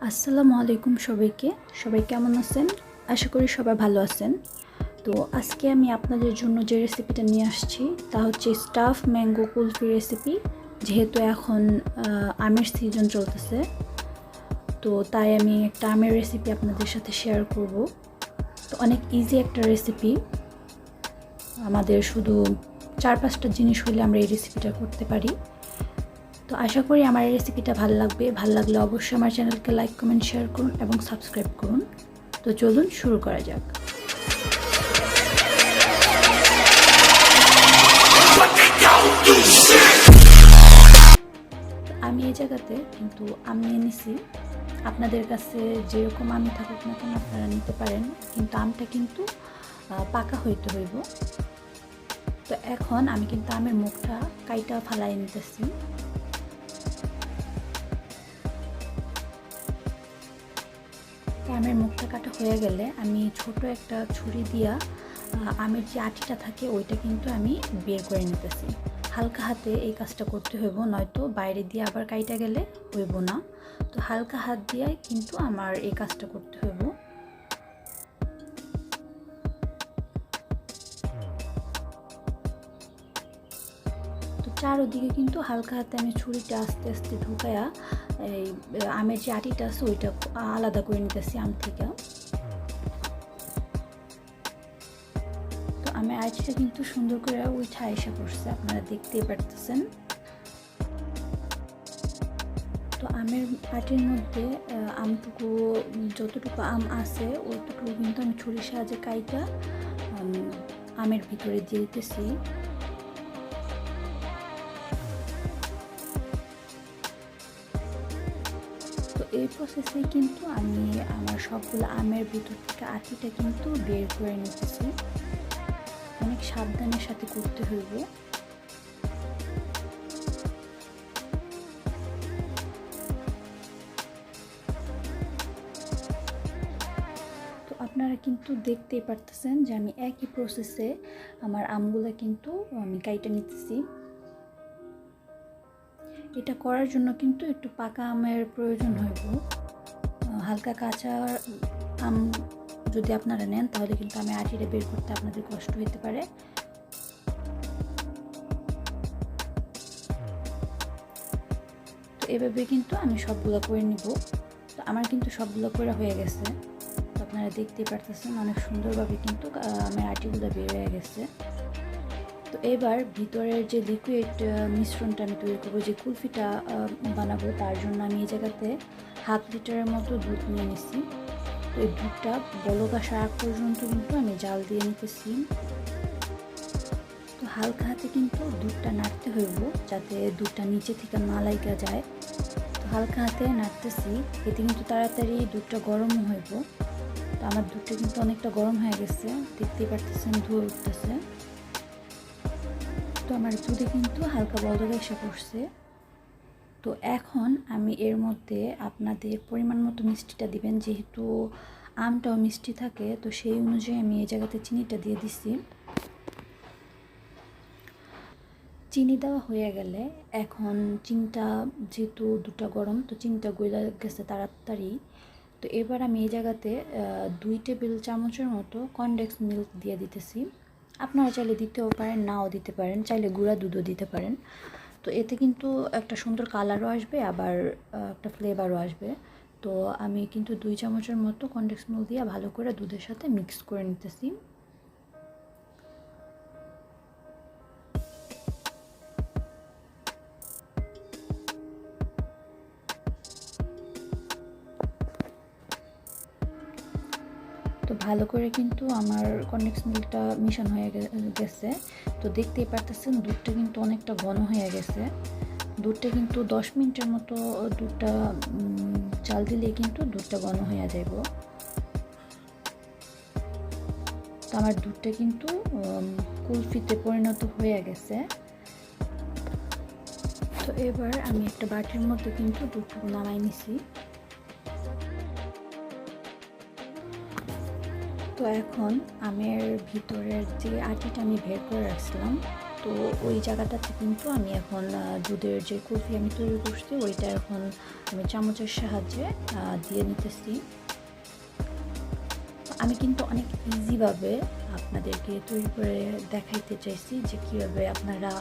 আসসালামু আলাইকুম সবাইকে। সবাই কেমন আছেন? আশা করি সবাই ভালো আছেন। তো আজকে আমি আপনাদের জন্য যে রেসিপিটা নিয়ে আসছি তা হচ্ছে স্টাফ ম্যাঙ্গো কুলফি রেসিপি। যেহেতু এখন আমের সিজন চলতেছে, তো তাই আমি একটা আমের রেসিপি আপনাদের সাথে শেয়ার করব। তো অনেক ইজি একটা রেসিপি, আমাদের শুধু 4-5টা জিনিস হলে আমরা এই রেসিপিটা করতে পারি। তো আশা করি আমার এই রেসিপিটা ভালো লাগবে। ভালো লাগলে অবশ্যই আমার চ্যানেলকে লাইক, কমেন্ট, শেয়ার করুন এবং সাবস্ক্রাইব করুন। তো চলুন শুরু করা যাক। আমি এই জায়গাতে কিন্তু আম নিয়ে নিছি। আপনাদের কাছে যেরকম আমি থাকুক না কেন আপনারা নিতে পারেন, কিন্তু আমটা কিন্তু পাকা হইতে হইব। তো এখন আমি কিন্তু আমের মুখটা কাইটা ফালাই নিতেছি। আমের মুখটা কাটা হয়ে গেলে আমি ছোট একটা ছুরি দিয়া আমের যে আটিটা থাকে ওইটা কিন্তু আমি বের করে নিতেছি। হালকা হাতে এই কাজটা করতে হইব, নয়তো বাইরে দিয়ে আবার কাইটা গেলে হইব না। তো হালকা হাত দিয়ে কিন্তু আমার এই কাজটা করতে হইব। তো চারোদিকে কিন্তু হালকা হাতে আমি ছুরিটা আস্তে আস্তে ঢুকায়া এই আমের যে আটিটা আছে ওইটা আলাদা করে নিতেছি আম থেকে। আমি আইসটা কিন্তু সুন্দর করে উঠা এসে পড়ছে, আপনারা দেখতেই পারতেছেন। তো আমের আটির মধ্যে আমটুকু যতটুকু আম আছে ওইটুকু কিন্তু আমি ছুরির সাহায্যে কাইটা আমের ভিতরে দিয়ে দিতেছি। তো এই প্রসেসে কিন্তু আমি আমার সবগুলো আমের ভিতর থেকে আটিটা কিন্তু বের করে নিতেছি। অনেক সাবধানের সাথে করতে হইব। তো আপনারা কিন্তু দেখতেই পারতেছেন যে আমি একই প্রসেসে আমার আমগুলো কিন্তু আমি কাইটা নিতেছি। এটা করার জন্য কিন্তু একটু পাকা আমের প্রয়োজন হইব। হালকা কাঁচা আম যদি আপনারা নেন তাহলে কিন্তু আমি আটিটা বের করতে আপনাদের কষ্ট হতে পারে। তো এভাবে কিন্তু আমি সবগুলো করে নিব। তো আমার কিন্তু সবগুলো করে হয়ে গেছে। তো আপনারা দেখতেই পারতেছেন অনেক সুন্দরভাবে কিন্তু আমার আটিগুলো বের হয়ে গেছে। তো এবার ভিতরের যে লিকুইড মিশ্রণটা আমি তৈরি করবো, যে কুলফিটা বানাবো, তার জন্য আমি এই জায়গাতে 1/2 লিটারের মতো দুধ নিয়ে নিছি। তো এই দুধটা বলক আসার আগ পর্যন্ত কিন্তু আমি জাল দিয়ে নিতেছি। তো হালকা হাতে কিন্তু দুধটা নাড়তে হইব যাতে দুধটা নিচে থেকে না লাগা যায়। তো হালকা হাতে নাড়তেছি, এতে কিন্তু তাড়াতাড়ি দুধটা গরমও হইব। তো আমার দুধটা কিন্তু অনেকটা গরম হয়ে গেছে, দেখতেই পারতেছেন ধুয়ে উঠতেছে। তো আমার দুধে কিন্তু হালকা বলক এসে পড়ছে। তো এখন আমি এর মধ্যে আপনাদের পরিমাণ মতো মিষ্টিটা দিবেন, যেহেতু আমটাও মিষ্টি থাকে তো সেই অনুযায়ী আমি এই জায়গাতে চিনিটা দিয়ে দিছি। চিনি দেওয়া হয়ে গেলে এখন চিনিটা, যেহেতু দুধটা গরম তো চিনিটা গলে গেছে তাড়াতাড়ি। তো এবার আমি এই জায়গাতে 2 টেবিল চামচের মতো কনডেন্স মিল্ক দিয়ে দিতেছি। আপনারা চাইলে দিতেও পারেন, নাও দিতে পারেন, চাইলে গুঁড়া দুধও দিতে পারেন। তো এতে কিন্তু একটা সুন্দর কালারও আসবে, আবার একটা ফ্লেভারও আসবে। তো আমি কিন্তু 2 চামচের মতো কনডেন্স মিল্ক দিয়ে ভালো করে দুধের সাথে মিক্স করে নিতেছি। তো ভালো করে কিন্তু আমার কনডেন্স মিল্কটা মিশন হয়ে গেছে। তো দেখতেই পারতেছেন দুধটা কিন্তু অনেকটা ঘন হয়ে গেছে। দুধটা কিন্তু 10 মিনিটের মতো দুধটা জাল দিলে কিন্তু দুধটা ঘন হয়ে যাব। তো আমার দুধটা কিন্তু কুলফিতে পরিণত হয়ে গেছে। তো এবার আমি একটা বাটির মধ্যে কিন্তু দুধটা নামাই নিছি। তো এখন আমের ভিতরের যে আটিটা আমি বের করে রাখছিলাম তো ওই জায়গাটাতে কিন্তু আমি এখন দুধের যে কুলফি আমি তৈরি করছি ওইটা এখন আমি চামচের সাহায্যে দিয়ে নিতেছি। আমি কিন্তু অনেক ইজিভাবে আপনাদেরকে তৈরি করে দেখাইতে চাইছি যে কীভাবে আপনারা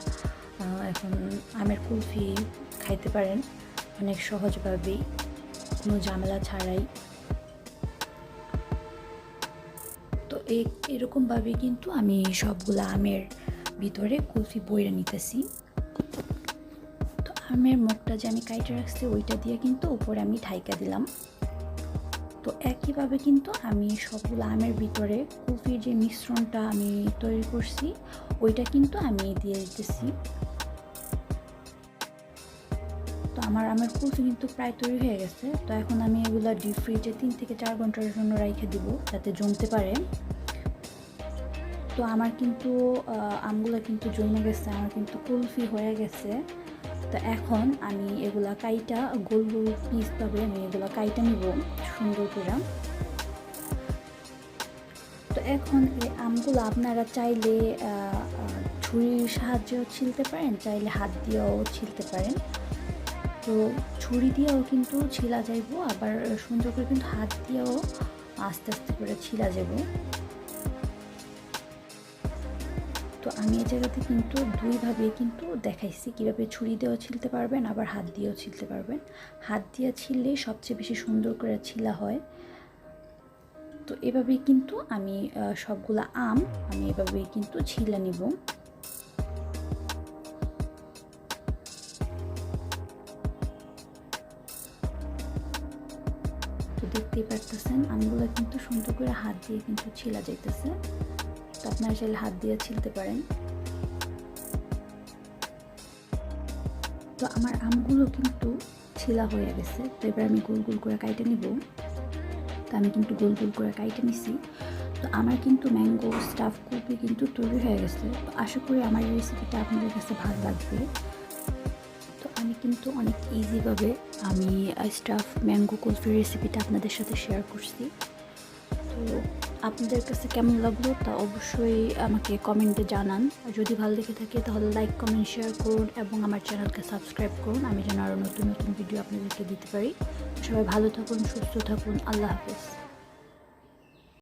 এখন আমের কুলফি খাইতে পারেন অনেক সহজভাবেই, কোনো ঝামেলা ছাড়াই। তো এরকমভাবে কিন্তু আমি সবগুলো আমের ভিতরে কুলফি বইরে নিতেছি। তো আমের মুখটা যে আমি কাইটে রাখছি ওইটা দিয়ে কিন্তু উপরে আমি ঢাইকা দিলাম। তো একইভাবে কিন্তু আমি সবগুলো আমের ভিতরে কুলফির যে মিশ্রণটা আমি তৈরি করছি ওইটা কিন্তু আমি দিয়ে দিতেছি। তো আমার আমের কুলফি কিন্তু প্রায় তৈরি হয়ে গেছে। তো এখন আমি এগুলো ডিপ ফ্রিজে 3 থেকে 4 ঘন্টার জন্য রেখে দিব যাতে জমতে পারে। তো আমার কিন্তু আমগুলো কিন্তু জমে গেছে, আমার কিন্তু কুলফি হয়ে গেছে। তো এখন আমি এগুলা কাইটা গোল গোল পিস পাবে আমি এগুলা কাইটা নিব সুন্দর করে। তো এখন এই আমগুলো আপনারা চাইলে ছুরির সাহায্যেও ছিলতে পারেন, চাইলে হাত দিয়েও ছিলতে পারেন। তো ছুরি দিয়েও কিন্তু ছিলা যাইব, আবার সুন্দর করে কিন্তু হাত দিয়েও আস্তে আস্তে করে ছিলা যাব। তো আমি এই জায়গাতে কিন্তু দুইভাবেই কিন্তু দেখাইছি কীভাবে ছুরি দিয়েও ছিলতে পারবেন আবার হাত দিয়েও ছিলতে পারবেন। হাত দিয়ে ছিললেই সবচেয়ে বেশি সুন্দর করে ছিলা হয়। তো এভাবেই কিন্তু আমি সবগুলা আম আমি এভাবেই কিন্তু ছিলে নিব। তো দেখতেই পারতেছেন আমগুলো কিন্তু সুন্দর করে হাত দিয়ে কিন্তু ছিলা যাইতেছে। তো আপনারা চাইলে হাত দিয়ে ছিলতে পারেন। তো আমার আমগুলো কিন্তু ছিলা হয়ে গেছে। তো এবার আমি গোল গোল করে কাইটে নিব। তো আমি কিন্তু গোল গোল করে কাইটে নিছি। তো আমার কিন্তু ম্যাঙ্গো স্টাফ কুলফি কিন্তু তৈরি হয়ে গেছে। তো আশা করি আমার এই রেসিপিটা আপনাদের কাছে ভালো লাগবে। তো আমি কিন্তু অনেক ইজিভাবে আমি স্টাফ ম্যাঙ্গো কুলফির রেসিপিটা আপনাদের সাথে শেয়ার করছি। তো আপনাদের কাছে কেমন লাগলো তা অবশ্যই আমাকে কমেন্টে জানান। আর যদি ভালো লেগে থাকে তাহলে লাইক কমেন্ট শেয়ার করুন এবং আমার চ্যানেলকে সাবস্ক্রাইব করুন, আমি যেন আরও নতুন নতুন ভিডিও আপনাদেরকে দিতে পারি। সবাই ভালো থাকুন, সুস্থ থাকুন, আল্লাহ হাফেজ।